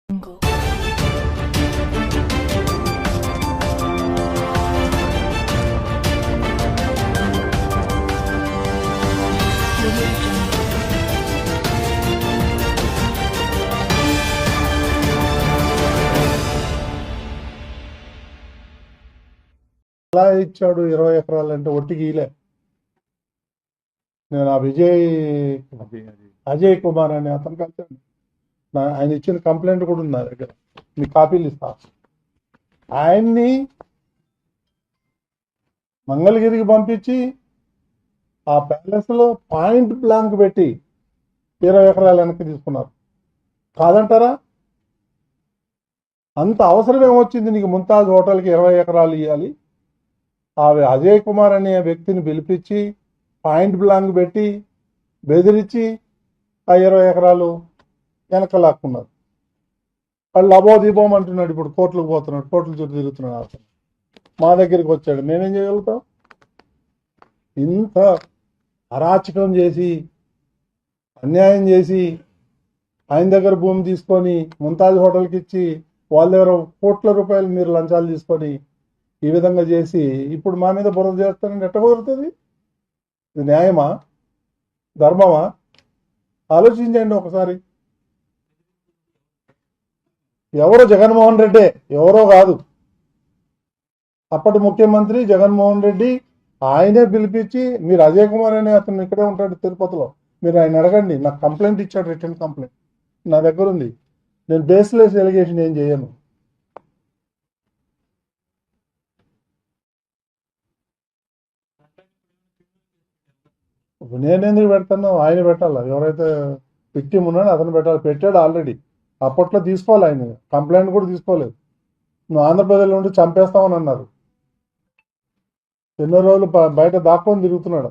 Jungle. Audio Jungle. ఎలా ఇచ్చాడు 20 ఎకరాలు అంటే ఒట్టికి ఇలే. నేను ఆ అజయ్ కుమార్ అనే అతను కలిసాను. ఆయన ఇచ్చిన కంప్లైంట్ కూడా ఉంది నా దగ్గర, మీ కాపీలు ఇస్తా. ఆయన్ని మంగళగిరికి పంపించి ఆ ప్యాలెస్ లో పాయింట్ బ్లాంక్ పెట్టి 20 ఎకరాలు వెనక్కి తీసుకున్నారు. కాదంటారా? అంత అవసరం ఏమొచ్చింది నీకు ముంతాజ్ హోటల్కి 20 ఎకరాలు ఇవ్వాలి? ఆ అజయ్ కుమార్ అనే వ్యక్తిని పిలిపించి పాయింట్ బ్లాంక్ పెట్టి బెదిరించి ఆ 20 ఎకరాలు వెనక లాక్కున్నారు. వాళ్ళు అబోదీపం అంటున్నాడు. ఇప్పుడు కోర్టులకు పోతున్నాడు, కోర్టుల చుట్టూ తిరుగుతున్నాడు. అతను మా దగ్గరికి వచ్చాడు. నేనేం చేయగలుగుతాం? ఇంత అరాచకం చేసి అన్యాయం చేసి ఆయన దగ్గర భూమి తీసుకొని ముంతాజ్ హోటల్కి ఇచ్చి వాళ్ళ దగ్గర కోట్ల రూపాయలు మీరు లంచాలు తీసుకొని ఈ విధంగా చేసి ఇప్పుడు మా మీద బురద చేస్తానని ఎట్ట కుదురుతుంది? ఇది న్యాయమా? ధర్మమా? ఆలోచించండి ఒకసారి. ఎవరో జగన్మోహన్ రెడ్డే, ఎవరో కాదు. అప్పటి ముఖ్యమంత్రి జగన్మోహన్ రెడ్డి ఆయనే పిలిపించి, మీరు అజయ్ కుమార్ అనే అతను ఇక్కడే ఉంటాడు తిరుపతిలో, మీరు ఆయన అడగండి. నాకు కంప్లైంట్ ఇచ్చాడు, రిటర్న్ కంప్లైంట్ నా దగ్గర ఉంది. నేను బేస్లెస్ ఎలిగేషన్ ఏం చేయను. నేనెందుకు పెడతాను? ఆయన పెట్టాలి. ఎవరైతే విక్టిమ్ ఉన్నాడో అతను పెట్టాలి. పెట్టాడు ఆల్రెడీ. అప్పట్లో తీసుకోవాలి, ఆయన కంప్లైంట్ కూడా తీసుకోలేదు. నువ్వు ఆంధ్రప్రదేశ్లో ఉండి చంపేస్తామని అన్నారు. ఎన్నో రోజులు బయట దాక్కొని తిరుగుతున్నాడు.